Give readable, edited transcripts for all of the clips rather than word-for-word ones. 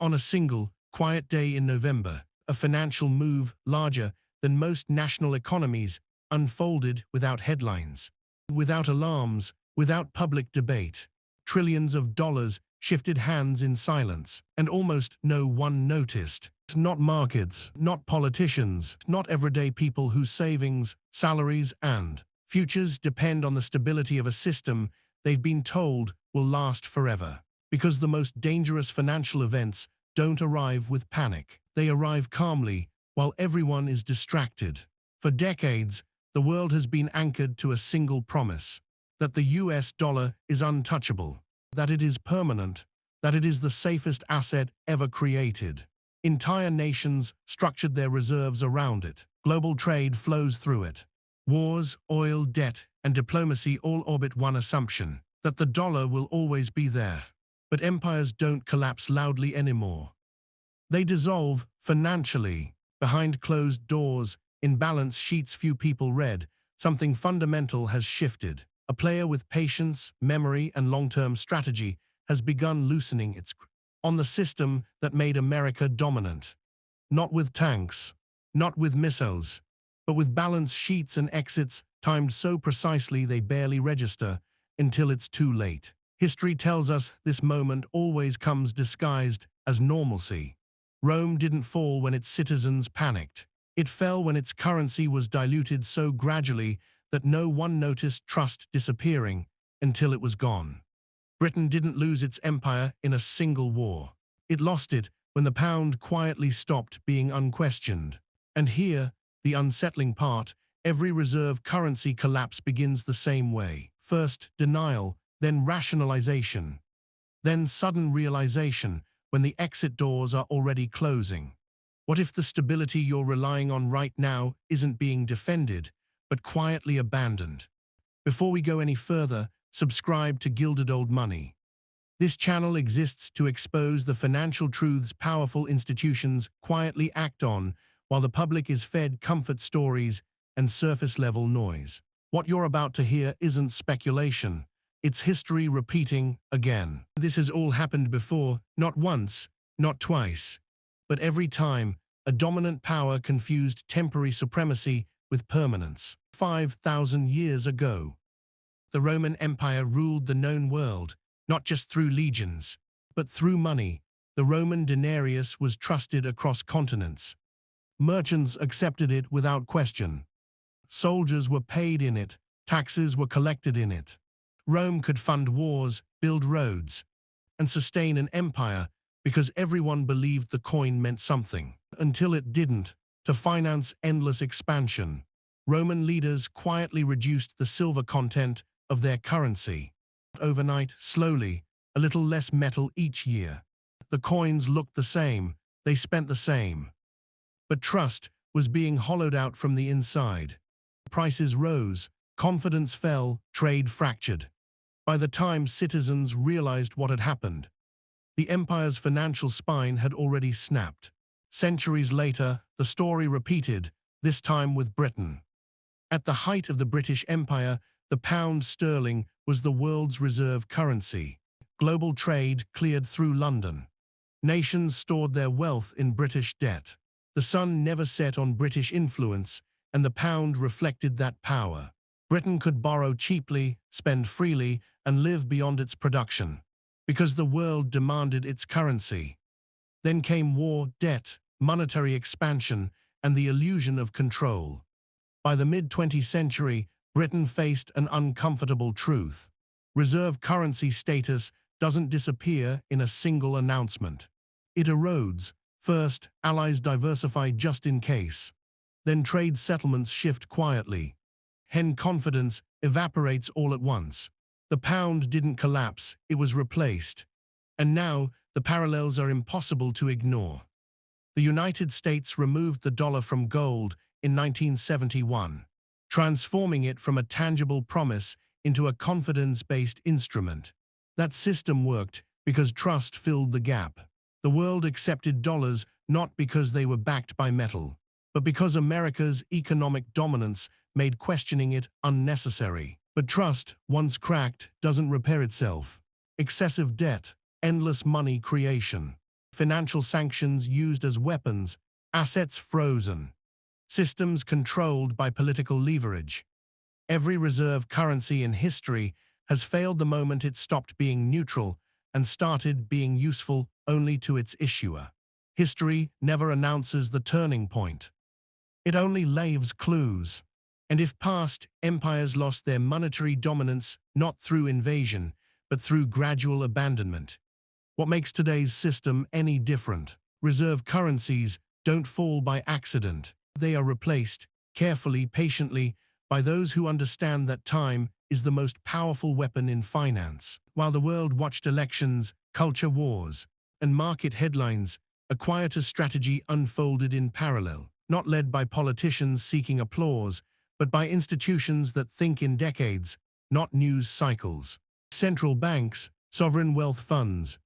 On a single, quiet day in November, a financial move larger than most national economies unfolded without headlines, without alarms, without public debate. Trillions of dollars shifted hands in silence, and almost no one noticed. Not markets, not politicians, not everyday people whose savings, salaries, and futures depend on the stability of a system they've been told will last forever. Because the most dangerous financial events don't arrive with panic. They arrive calmly while everyone is distracted. For decades, the world has been anchored to a single promise: that the US dollar is untouchable, that it is permanent, that it is the safest asset ever created. Entire nations structured their reserves around it. Global trade flows through it. Wars, oil, debt, and diplomacy all orbit one assumption: that the dollar will always be there. But empires don't collapse loudly anymore. They dissolve financially, behind closed doors, in balance sheets few people read. Something fundamental has shifted. A player with patience, memory, and long-term strategy has begun loosening its grip on the system that made America dominant. Not with tanks, not with missiles, but with balance sheets and exits timed so precisely they barely register until it's too late. History tells us this moment always comes disguised as normalcy. Rome didn't fall when its citizens panicked. It fell when its currency was diluted so gradually that no one noticed trust disappearing until it was gone. Britain didn't lose its empire in a single war. It lost it when the pound quietly stopped being unquestioned. And here, the unsettling part, every reserve currency collapse begins the same way. First, denial, then rationalization, then sudden realization when the exit doors are already closing. What if the stability you're relying on right now isn't being defended, but quietly abandoned? Before we go any further, subscribe to Gilded Old Money. This channel exists to expose the financial truths powerful institutions quietly act on while the public is fed comfort stories and surface-level noise. What you're about to hear isn't speculation. It's history repeating again. This has all happened before, not once, not twice, but every time a dominant power confused temporary supremacy with permanence. 5,000 years ago, the Roman Empire ruled the known world, not just through legions, but through money. The Roman denarius was trusted across continents. Merchants accepted it without question. Soldiers were paid in it, taxes were collected in it. Rome could fund wars, build roads, and sustain an empire because everyone believed the coin meant something. Until it didn't. To finance endless expansion, Roman leaders quietly reduced the silver content of their currency. Overnight, slowly, a little less metal each year. The coins looked the same, they spent the same. But trust was being hollowed out from the inside. Prices rose, confidence fell, trade fractured. By the time citizens realized what had happened, the empire's financial spine had already snapped. Centuries later, the story repeated, this time with Britain. At the height of the British Empire, the pound sterling was the world's reserve currency. Global trade cleared through London. Nations stored their wealth in British debt. The sun never set on British influence, and the pound reflected that power. Britain could borrow cheaply, spend freely, and live beyond its production, because the world demanded its currency. Then came war, debt, monetary expansion, and the illusion of control. By the mid-20th century, Britain faced an uncomfortable truth. Reserve currency status doesn't disappear in a single announcement. It erodes. First, allies diversify just in case. Then trade settlements shift quietly. Hen confidence evaporates all at once. The pound didn't collapse, it was replaced. And now, the parallels are impossible to ignore. The United States removed the dollar from gold in 1971, transforming it from a tangible promise into a confidence-based instrument. That system worked because trust filled the gap. The world accepted dollars not because they were backed by metal, but because America's economic dominance made questioning it unnecessary. But trust, once cracked, doesn't repair itself. Excessive debt, endless money creation, financial sanctions used as weapons, assets frozen, systems controlled by political leverage. Every reserve currency in history has failed the moment it stopped being neutral and started being useful only to its issuer. History never announces the turning point. It only leaves clues. And if past empires lost their monetary dominance not through invasion, but through gradual abandonment, what makes today's system any different? Reserve currencies don't fall by accident. They are replaced, carefully, patiently, by those who understand that time is the most powerful weapon in finance. While the world watched elections, culture wars, and market headlines, a quieter strategy unfolded in parallel, not led by politicians seeking applause, but by institutions that think in decades, not news cycles. Central banks, sovereign wealth funds,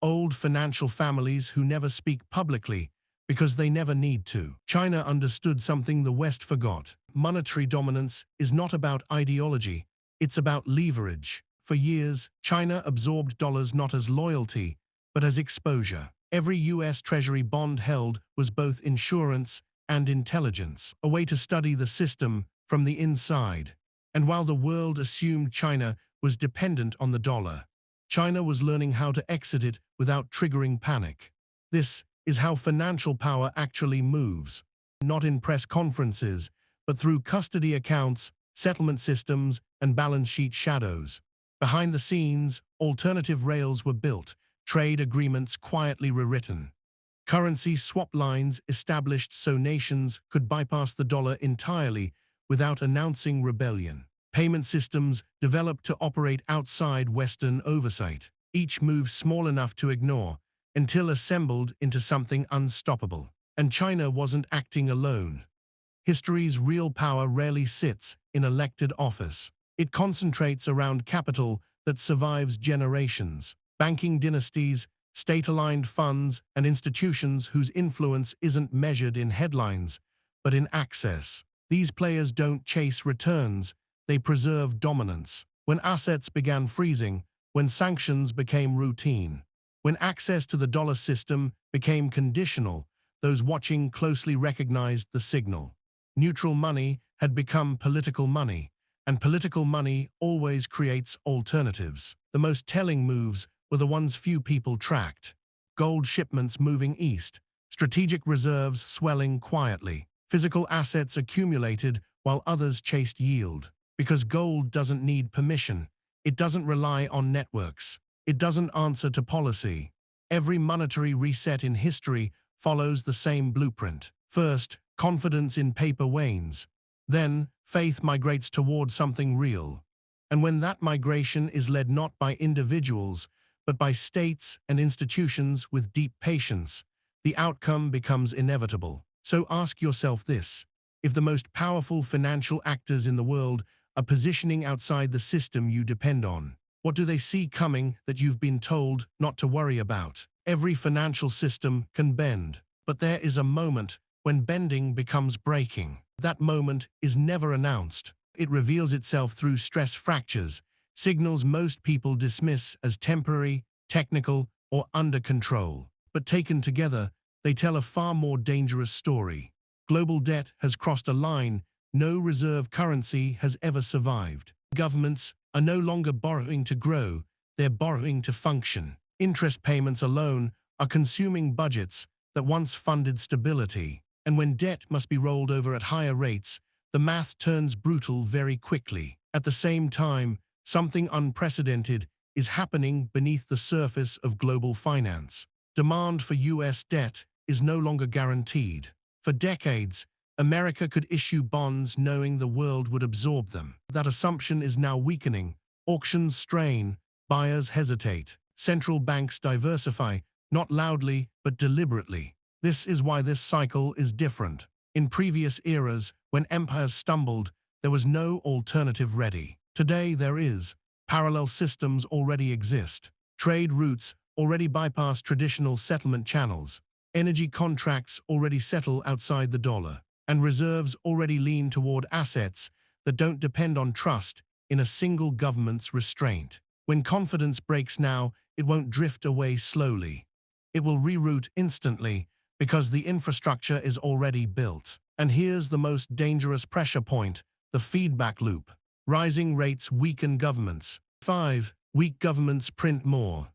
old financial families who never speak publicly because they never need to. China understood something the West forgot. Monetary dominance is not about ideology, it's about leverage. For years, China absorbed dollars not as loyalty, but as exposure. Every US Treasury bond held was both insurance and intelligence, a way to study the system from the inside. And while the world assumed China was dependent on the dollar, China was learning how to exit it without triggering panic. This is how financial power actually moves, not in press conferences, but through custody accounts, settlement systems, and balance sheet shadows. Behind the scenes, alternative rails were built, trade agreements quietly rewritten, currency swap lines established so nations could bypass the dollar entirely without announcing rebellion. Payment systems developed to operate outside Western oversight, each move small enough to ignore, until assembled into something unstoppable. And China wasn't acting alone. History's real power rarely sits in elected office. It concentrates around capital that survives generations. Banking dynasties, state-aligned funds, and institutions whose influence isn't measured in headlines, but in access. These players don't chase returns, they preserve dominance. When assets began freezing, when sanctions became routine, when access to the dollar system became conditional, those watching closely recognized the signal. Neutral money had become political money, and political money always creates alternatives. The most telling moves were the ones few people tracked. Gold shipments moving east, strategic reserves swelling quietly, physical assets accumulated while others chased yield. Because gold doesn't need permission, it doesn't rely on networks, it doesn't answer to policy. Every monetary reset in history follows the same blueprint. First, confidence in paper wanes. Then, faith migrates toward something real. And when that migration is led not by individuals, but by states and institutions with deep patience, the outcome becomes inevitable. So ask yourself this: if the most powerful financial actors in the world are positioning outside the system you depend on, what do they see coming that you've been told not to worry about? Every financial system can bend, but there is a moment when bending becomes breaking. That moment is never announced. It reveals itself through stress fractures, signals most people dismiss as temporary, technical, or under control. But taken together, they tell a far more dangerous story. Global debt has crossed a line no reserve currency has ever survived. Governments are no longer borrowing to grow, they're borrowing to function. Interest payments alone are consuming budgets that once funded stability. And when debt must be rolled over at higher rates, the math turns brutal very quickly. At the same time, something unprecedented is happening beneath the surface of global finance. Demand for US debt is no longer guaranteed. For decades, America could issue bonds knowing the world would absorb them. That assumption is now weakening. Auctions strain, buyers hesitate. Central banks diversify, not loudly, but deliberately. This is why this cycle is different. In previous eras, when empires stumbled, there was no alternative ready. Today there is. Parallel systems already exist. Trade routes already bypass traditional settlement channels. Energy contracts already settle outside the dollar. And reserves already lean toward assets that don't depend on trust in a single government's restraint. When confidence breaks now, it won't drift away slowly. It will reroute instantly because the infrastructure is already built. And here's the most dangerous pressure point, the feedback loop. Rising rates weaken governments. 5. Weak governments print more.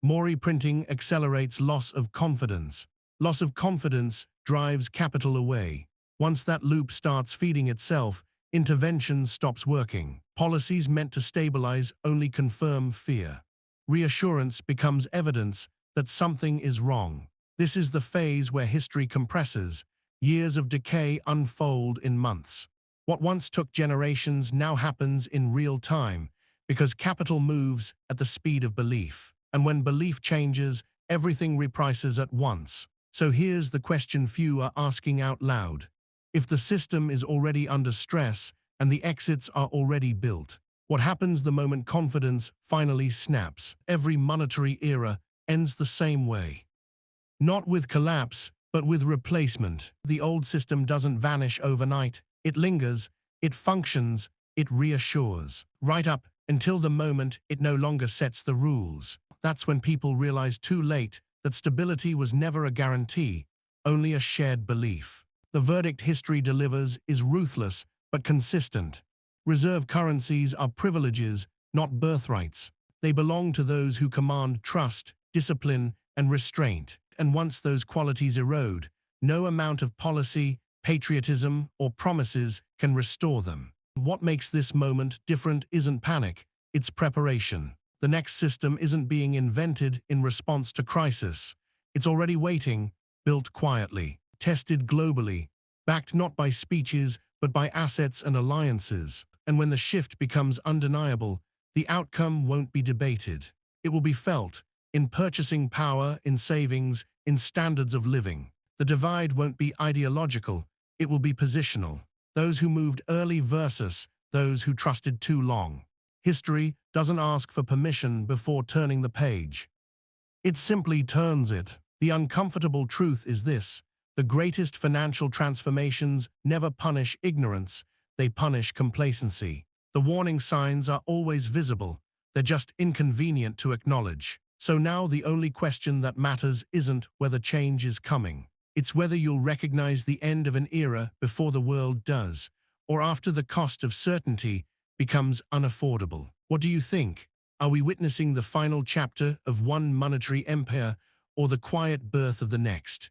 More printing accelerates loss of confidence. Loss of confidence drives capital away. Once that loop starts feeding itself, intervention stops working. Policies meant to stabilize only confirm fear. Reassurance becomes evidence that something is wrong. This is the phase where history compresses. Years of decay unfold in months. What once took generations now happens in real time because capital moves at the speed of belief. And when belief changes, everything reprices at once. So here's the question few are asking out loud. If the system is already under stress and the exits are already built, what happens the moment confidence finally snaps? Every monetary era ends the same way. Not with collapse, but with replacement. The old system doesn't vanish overnight. It lingers, it functions, it reassures. Right up until the moment it no longer sets the rules. That's when people realize too late that stability was never a guarantee, only a shared belief. The verdict history delivers is ruthless but consistent. Reserve currencies are privileges, not birthrights. They belong to those who command trust, discipline, and restraint. And once those qualities erode, no amount of policy, patriotism, or promises can restore them. What makes this moment different isn't panic, it's preparation. The next system isn't being invented in response to crisis. It's already waiting, built quietly, tested globally, backed not by speeches, but by assets and alliances. And when the shift becomes undeniable, the outcome won't be debated. It will be felt in purchasing power, in savings, in standards of living. The divide won't be ideological, it will be positional. Those who moved early versus those who trusted too long. History doesn't ask for permission before turning the page. It simply turns it. The uncomfortable truth is this: the greatest financial transformations never punish ignorance, they punish complacency. The warning signs are always visible, they're just inconvenient to acknowledge. So now the only question that matters isn't whether change is coming. It's whether you'll recognize the end of an era before the world does, or after the cost of certainty becomes unaffordable. What do you think? Are we witnessing the final chapter of one monetary empire or the quiet birth of the next?